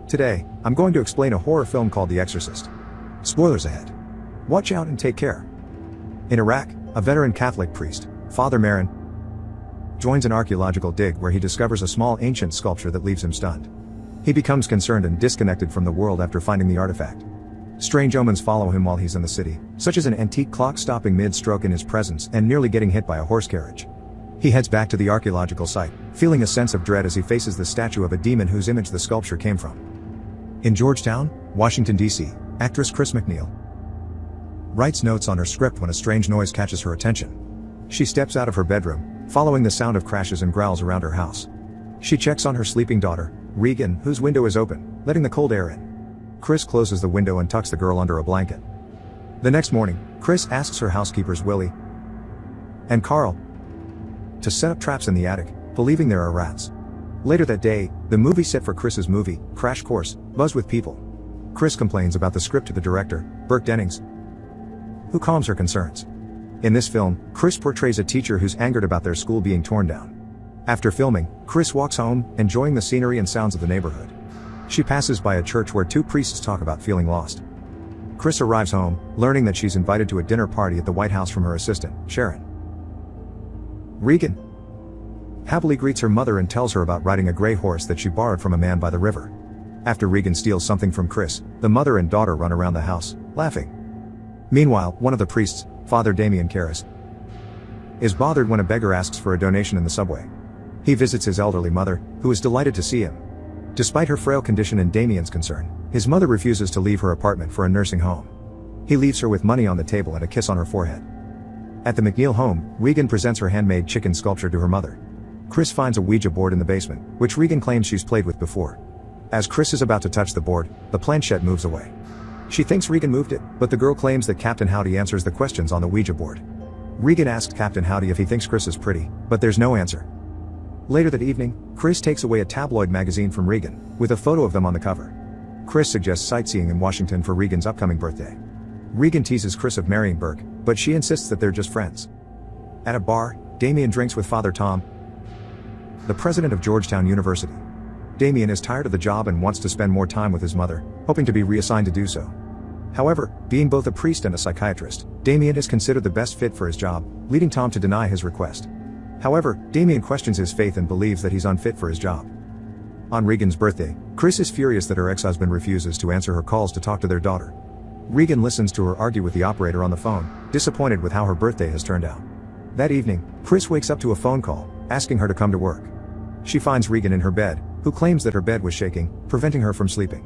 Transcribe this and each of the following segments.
Today, I'm going to explain a horror film called The Exorcist. Spoilers ahead. Watch out and take care. In Iraq, a veteran Catholic priest, Father Marin, joins an archaeological dig where he discovers a small ancient sculpture that leaves him stunned. He becomes concerned and disconnected from the world after finding the artifact. Strange omens follow him while he's in the city, such as an antique clock stopping mid-stroke in his presence and nearly getting hit by a horse carriage. He heads back to the archaeological site, feeling a sense of dread as he faces the statue of a demon whose image the sculpture came from. In Georgetown, Washington, D.C., actress Chris McNeil writes notes on her script when a strange noise catches her attention. She steps out of her bedroom, following the sound of crashes and growls around her house. She checks on her sleeping daughter, Regan, whose window is open, letting the cold air in. Chris closes the window and tucks the girl under a blanket. The next morning, Chris asks her housekeepers Willie and Carl to set up traps in the attic, believing there are rats. Later that day, the movie set for Chris's movie, Crash Course, buzzed with people. Chris complains about the script to the director, Burke Dennings, who calms her concerns. In this film, Chris portrays a teacher who's angered about their school being torn down. After filming, Chris walks home, enjoying the scenery and sounds of the neighborhood. She passes by a church where two priests talk about feeling lost. Chris arrives home, learning that she's invited to a dinner party at the White House from her assistant, Sharon. Regan happily greets her mother and tells her about riding a gray horse that she borrowed from a man by the river. After Regan steals something from Chris, the mother and daughter run around the house, laughing. Meanwhile, one of the priests, Father Damien Karras, is bothered when a beggar asks for a donation in the subway. He visits his elderly mother, who is delighted to see him. Despite her frail condition and Damien's concern, his mother refuses to leave her apartment for a nursing home. He leaves her with money on the table and a kiss on her forehead. At the McNeil home, Regan presents her handmade chicken sculpture to her mother. Chris finds a Ouija board in the basement, which Regan claims she's played with before. As Chris is about to touch the board, the planchette moves away. She thinks Regan moved it, but the girl claims that Captain Howdy answers the questions on the Ouija board. Regan asks Captain Howdy if he thinks Chris is pretty, but there's no answer. Later that evening, Chris takes away a tabloid magazine from Regan, with a photo of them on the cover. Chris suggests sightseeing in Washington for Regan's upcoming birthday. Regan teases Chris of marrying Burke, but she insists that they're just friends. At a bar, Damien drinks with Father Tom, the president of Georgetown University. Damien is tired of the job and wants to spend more time with his mother, hoping to be reassigned to do so. However, being both a priest and a psychiatrist, Damien is considered the best fit for his job, leading Tom to deny his request. However, Damien questions his faith and believes that he's unfit for his job. On Regan's birthday, Chris is furious that her ex-husband refuses to answer her calls to talk to their daughter. Regan listens to her argue with the operator on the phone, disappointed with how her birthday has turned out. That evening, Chris wakes up to a phone call, asking her to come to work. She finds Regan in her bed, who claims that her bed was shaking, preventing her from sleeping.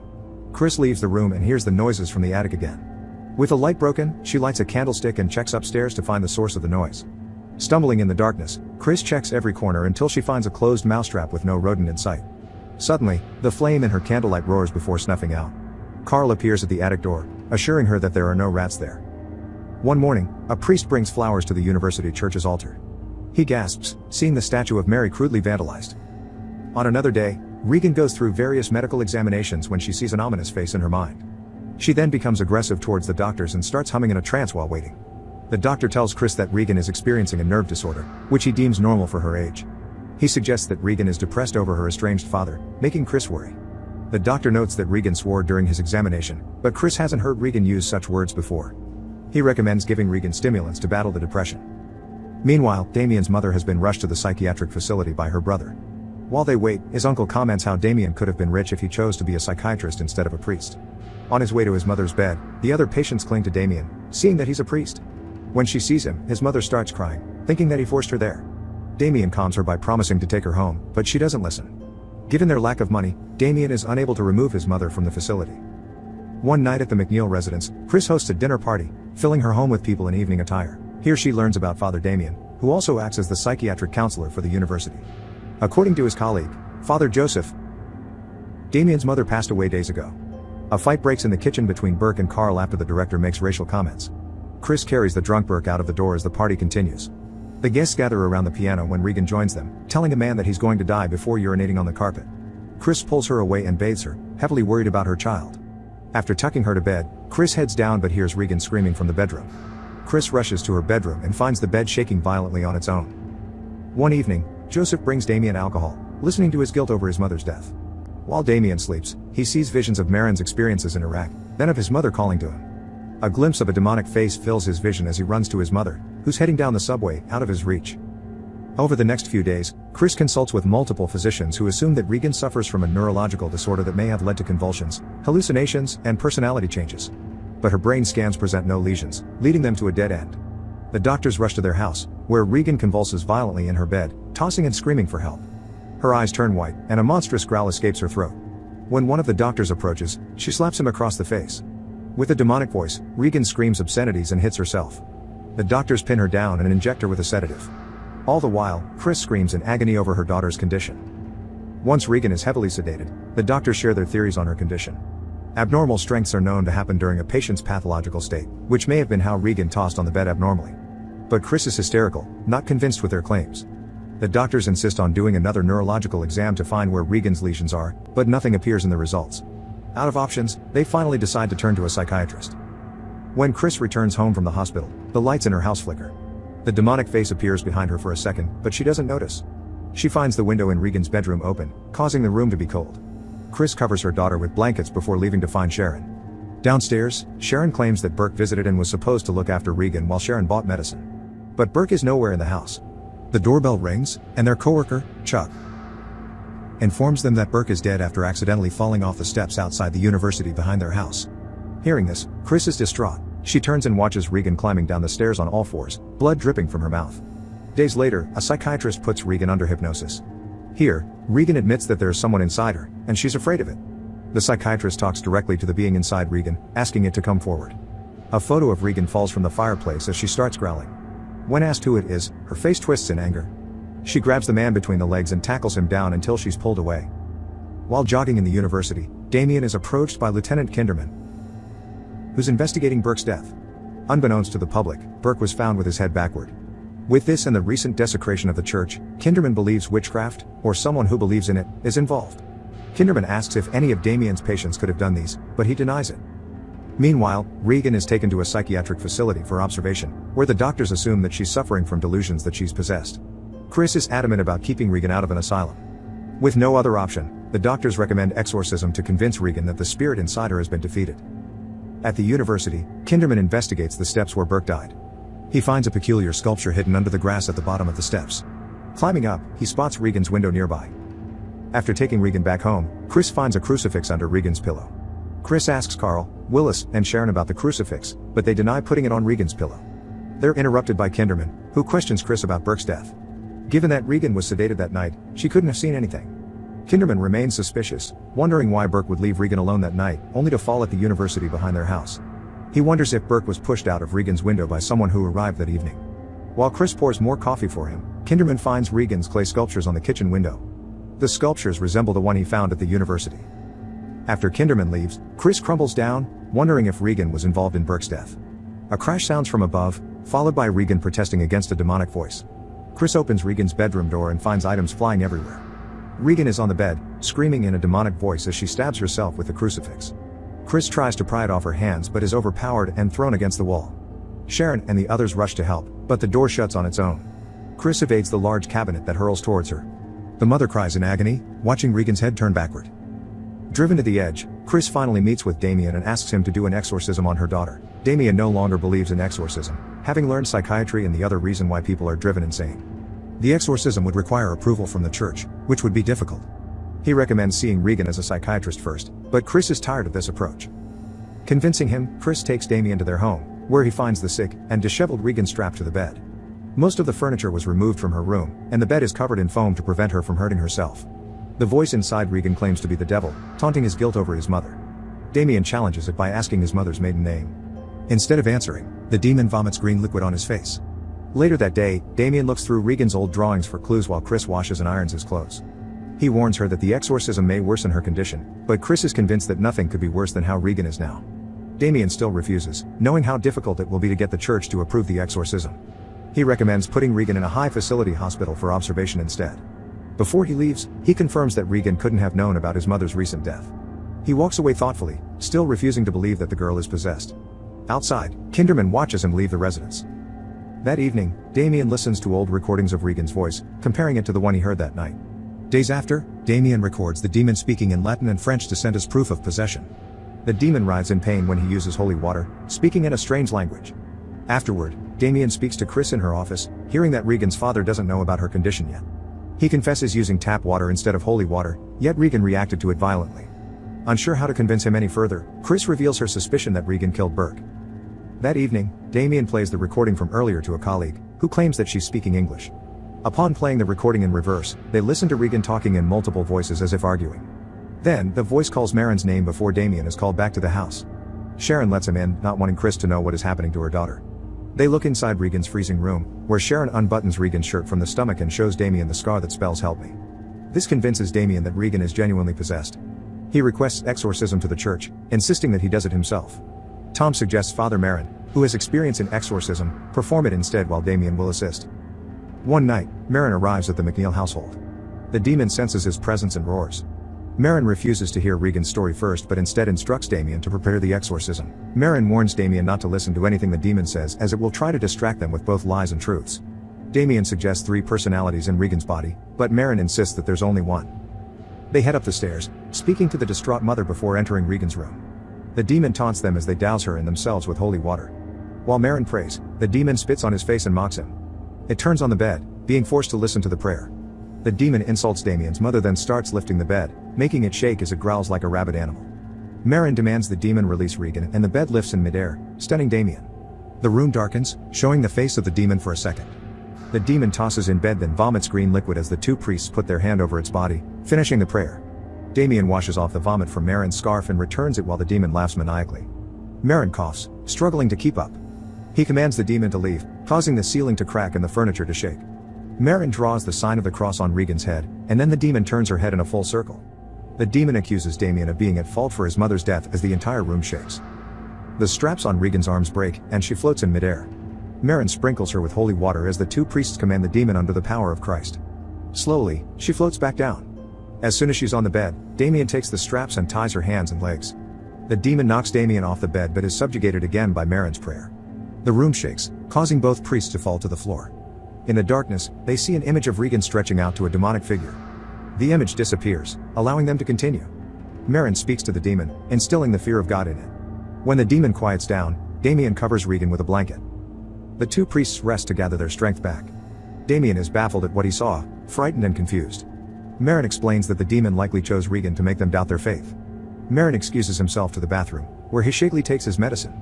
Chris leaves the room and hears the noises from the attic again. With a light broken, she lights a candlestick and checks upstairs to find the source of the noise. Stumbling in the darkness, Chris checks every corner until she finds a closed mousetrap with no rodent in sight. Suddenly, the flame in her candlelight roars before snuffing out. Carl appears at the attic door, assuring her that there are no rats there. One morning, a priest brings flowers to the university church's altar. He gasps, seeing the statue of Mary crudely vandalized. On another day, Regan goes through various medical examinations when she sees an ominous face in her mind. She then becomes aggressive towards the doctors and starts humming in a trance while waiting. The doctor tells Chris that Regan is experiencing a nerve disorder, which he deems normal for her age. He suggests that Regan is depressed over her estranged father, making Chris worry. The doctor notes that Regan swore during his examination, but Chris hasn't heard Regan use such words before. He recommends giving Regan stimulants to battle the depression. Meanwhile, Damien's mother has been rushed to the psychiatric facility by her brother. While they wait, his uncle comments how Damien could have been rich if he chose to be a psychiatrist instead of a priest. On his way to his mother's bed, the other patients cling to Damien, seeing that he's a priest. When she sees him, his mother starts crying, thinking that he forced her there. Damien calms her by promising to take her home, but she doesn't listen. Given their lack of money, Damien is unable to remove his mother from the facility. One night at the McNeil residence, Chris hosts a dinner party, filling her home with people in evening attire. Here she learns about Father Damien, who also acts as the psychiatric counselor for the university. According to his colleague, Father Joseph, Damien's mother passed away days ago. A fight breaks in the kitchen between Burke and Carl after the director makes racial comments. Chris carries the drunk Burke out of the door as the party continues. The guests gather around the piano when Regan joins them, telling a man that he's going to die before urinating on the carpet. Chris pulls her away and bathes her, heavily worried about her child. After tucking her to bed, Chris heads down but hears Regan screaming from the bedroom. Chris rushes to her bedroom and finds the bed shaking violently on its own. One evening, Joseph brings Damien alcohol, listening to his guilt over his mother's death. While Damien sleeps, he sees visions of Marin's experiences in Iraq, then of his mother calling to him. A glimpse of a demonic face fills his vision as he runs to his mother, who's heading down the subway, out of his reach. Over the next few days, Chris consults with multiple physicians who assume that Regan suffers from a neurological disorder that may have led to convulsions, hallucinations, and personality changes. But her brain scans present no lesions, leading them to a dead end. The doctors rush to their house, where Regan convulses violently in her bed, tossing and screaming for help. Her eyes turn white, and a monstrous growl escapes her throat. When one of the doctors approaches, she slaps him across the face. With a demonic voice, Regan screams obscenities and hits herself. The doctors pin her down and inject her with a sedative. All the while, Chris screams in agony over her daughter's condition. Once Regan is heavily sedated, the doctors share their theories on her condition. Abnormal strengths are known to happen during a patient's pathological state, which may have been how Regan tossed on the bed abnormally. But Chris is hysterical, not convinced with their claims. The doctors insist on doing another neurological exam to find where Regan's lesions are, but nothing appears in the results. Out of options, they finally decide to turn to a psychiatrist. When Chris returns home from the hospital, the lights in her house flicker. The demonic face appears behind her for a second, but she doesn't notice. She finds the window in Regan's bedroom open, causing the room to be cold. Chris covers her daughter with blankets before leaving to find Sharon. Downstairs, Sharon claims that Burke visited and was supposed to look after Regan while Sharon bought medicine. But Burke is nowhere in the house. The doorbell rings, and their coworker, Chuck, informs them that Burke is dead after accidentally falling off the steps outside the university behind their house. Hearing this, Chris is distraught. She turns and watches Regan climbing down the stairs on all fours, blood dripping from her mouth. Days later, a psychiatrist puts Regan under hypnosis. Here, Regan admits that there is someone inside her, and she's afraid of it. The psychiatrist talks directly to the being inside Regan, asking it to come forward. A photo of Regan falls from the fireplace as she starts growling. When asked who it is, her face twists in anger. She grabs the man between the legs and tackles him down until she's pulled away. While jogging in the university, Damien is approached by Lieutenant Kinderman, who's investigating Burke's death. Unbeknownst to the public, Burke was found with his head backward. With this and the recent desecration of the church, Kinderman believes witchcraft, or someone who believes in it, is involved. Kinderman asks if any of Damien's patients could have done these, but he denies it. Meanwhile, Regan is taken to a psychiatric facility for observation, where the doctors assume that she's suffering from delusions that she's possessed. Chris is adamant about keeping Regan out of an asylum. With no other option, the doctors recommend exorcism to convince Regan that the spirit inside her has been defeated. At the university, Kinderman investigates the steps where Burke died. He finds a peculiar sculpture hidden under the grass at the bottom of the steps. Climbing up, he spots Regan's window nearby. After taking Regan back home, Chris finds a crucifix under Regan's pillow. Chris asks Carl, Willis, and Sharon about the crucifix, but they deny putting it on Regan's pillow. They're interrupted by Kinderman, who questions Chris about Burke's death. Given that Regan was sedated that night, she couldn't have seen anything. Kinderman remains suspicious, wondering why Burke would leave Regan alone that night, only to fall at the university behind their house. He wonders if Burke was pushed out of Regan's window by someone who arrived that evening. While Chris pours more coffee for him, Kinderman finds Regan's clay sculptures on the kitchen window. The sculptures resemble the one he found at the university. After Kinderman leaves, Chris crumbles down, wondering if Regan was involved in Burke's death. A crash sounds from above, followed by Regan protesting against a demonic voice. Chris opens Regan's bedroom door and finds items flying everywhere. Regan is on the bed, screaming in a demonic voice as she stabs herself with the crucifix. Chris tries to pry it off her hands but is overpowered and thrown against the wall. Sharon and the others rush to help, but the door shuts on its own. Chris evades the large cabinet that hurls towards her. The mother cries in agony, watching Regan's head turn backward. Driven to the edge, Chris finally meets with Damien and asks him to do an exorcism on her daughter. Damien no longer believes in exorcism, having learned psychiatry and the other reason why people are driven insane. The exorcism would require approval from the church, which would be difficult. He recommends seeing Regan as a psychiatrist first, but Chris is tired of this approach. Convincing him, Chris takes Damien to their home, where he finds the sick and disheveled Regan strapped to the bed. Most of the furniture was removed from her room, and the bed is covered in foam to prevent her from hurting herself. The voice inside Regan claims to be the devil, taunting his guilt over his mother. Damien challenges it by asking his mother's maiden name. Instead of answering, the demon vomits green liquid on his face. Later that day, Damien looks through Regan's old drawings for clues while Chris washes and irons his clothes. He warns her that the exorcism may worsen her condition, but Chris is convinced that nothing could be worse than how Regan is now. Damien still refuses, knowing how difficult it will be to get the church to approve the exorcism. He recommends putting Regan in a high-facility hospital for observation instead. Before he leaves, he confirms that Regan couldn't have known about his mother's recent death. He walks away thoughtfully, still refusing to believe that the girl is possessed. Outside, Kinderman watches him leave the residence. That evening, Damien listens to old recordings of Regan's voice, comparing it to the one he heard that night. Days after, Damien records the demon speaking in Latin and French to send as proof of possession. The demon writhes in pain when he uses holy water, speaking in a strange language. Afterward, Damien speaks to Chris in her office, hearing that Regan's father doesn't know about her condition yet. He confesses using tap water instead of holy water, yet Regan reacted to it violently. Unsure how to convince him any further, Chris reveals her suspicion that Regan killed Burke. That evening, Damien plays the recording from earlier to a colleague, who claims that she's speaking English. Upon playing the recording in reverse, they listen to Regan talking in multiple voices as if arguing. Then, the voice calls Marin's name before Damien is called back to the house. Sharon lets him in, not wanting Chris to know what is happening to her daughter. They look inside Regan's freezing room, where Sharon unbuttons Regan's shirt from the stomach and shows Damien the scar that spells "Help me." This convinces Damien that Regan is genuinely possessed. He requests exorcism to the church, insisting that he does it himself. Tom suggests Father Marin, who has experience in exorcism, perform it instead while Damien will assist. One night, Marin arrives at the McNeil household. The demon senses his presence and roars. Marin refuses to hear Regan's story first but instead instructs Damien to prepare the exorcism. Marin warns Damien not to listen to anything the demon says as it will try to distract them with both lies and truths. Damien suggests 3 personalities in Regan's body, but Marin insists that there's only one. They head up the stairs, speaking to the distraught mother before entering Regan's room. The demon taunts them as they douse her and themselves with holy water. While Marin prays, the demon spits on his face and mocks him. It turns on the bed, being forced to listen to the prayer. The demon insults Damien's mother, then starts lifting the bed, making it shake as it growls like a rabid animal. Marin demands the demon release Regan and the bed lifts in midair, stunning Damien. The room darkens, showing the face of the demon for a second. The demon tosses in bed then vomits green liquid as the 2 priests put their hand over its body, finishing the prayer. Damien washes off the vomit from Marin's scarf and returns it while the demon laughs maniacally. Marin coughs, struggling to keep up. He commands the demon to leave, causing the ceiling to crack and the furniture to shake. Marin draws the sign of the cross on Regan's head, and then the demon turns her head in a full circle. The demon accuses Damien of being at fault for his mother's death as the entire room shakes. The straps on Regan's arms break, and she floats in midair. Marin sprinkles her with holy water as the 2 priests command the demon under the power of Christ. Slowly, she floats back down. As soon as she's on the bed, Damien takes the straps and ties her hands and legs. The demon knocks Damien off the bed but is subjugated again by Marin's prayer. The room shakes, causing both priests to fall to the floor. In the darkness, they see an image of Regan stretching out to a demonic figure. The image disappears, allowing them to continue. Marin speaks to the demon, instilling the fear of God in it. When the demon quiets down, Damien covers Regan with a blanket. The 2 priests rest to gather their strength back. Damien is baffled at what he saw, frightened and confused. Marin explains that the demon likely chose Regan to make them doubt their faith. Marin excuses himself to the bathroom, where he shakily takes his medicine.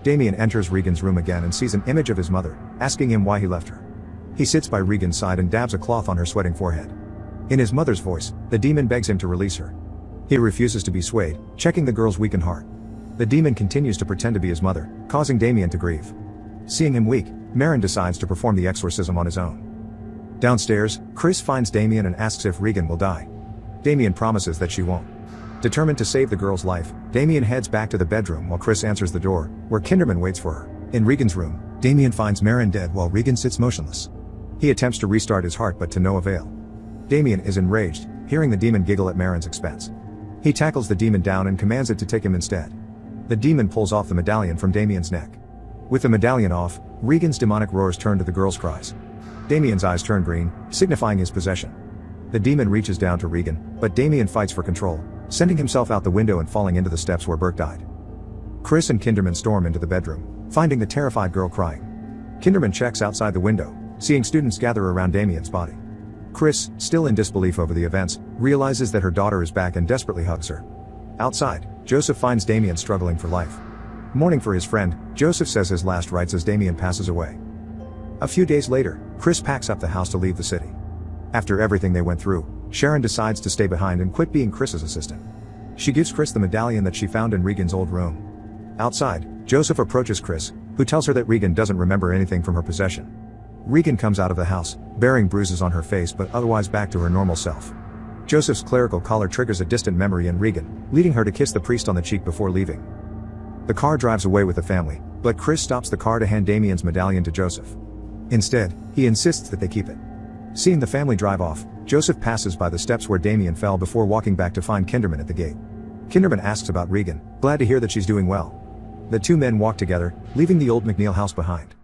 Damien enters Regan's room again and sees an image of his mother, asking him why he left her. He sits by Regan's side and dabs a cloth on her sweating forehead. In his mother's voice, the demon begs him to release her. He refuses to be swayed, checking the girl's weakened heart. The demon continues to pretend to be his mother, causing Damien to grieve. Seeing him weak, Marin decides to perform the exorcism on his own. Downstairs, Chris finds Damien and asks if Regan will die. Damien promises that she won't. Determined to save the girl's life, Damien heads back to the bedroom while Chris answers the door, where Kinderman waits for her. In Regan's room, Damien finds Marin dead while Regan sits motionless. He attempts to restart his heart but to no avail. Damien is enraged, hearing the demon giggle at Marin's expense. He tackles the demon down and commands it to take him instead. The demon pulls off the medallion from Damien's neck. With the medallion off, Regan's demonic roars turn to the girl's cries. Damien's eyes turn green, signifying his possession. The demon reaches down to Regan, but Damien fights for control, sending himself out the window and falling into the steps where Burke died. Chris and Kinderman storm into the bedroom, finding the terrified girl crying. Kinderman checks outside the window, seeing students gather around Damien's body. Chris, still in disbelief over the events, realizes that her daughter is back and desperately hugs her. Outside, Joseph finds Damien struggling for life. Mourning for his friend, Joseph says his last rites as Damien passes away. A few days later, Chris packs up the house to leave the city. After everything they went through, Sharon decides to stay behind and quit being Chris's assistant. She gives Chris the medallion that she found in Regan's old room. Outside, Joseph approaches Chris, who tells her that Regan doesn't remember anything from her possession. Regan comes out of the house, bearing bruises on her face but otherwise back to her normal self. Joseph's clerical collar triggers a distant memory in Regan, leading her to kiss the priest on the cheek before leaving. The car drives away with the family, but Chris stops the car to hand Damien's medallion to Joseph. Instead, he insists that they keep it. Seeing the family drive off, Joseph passes by the steps where Damien fell before walking back to find Kinderman at the gate. Kinderman asks about Regan, glad to hear that she's doing well. The 2 men walk together, leaving the old McNeil house behind.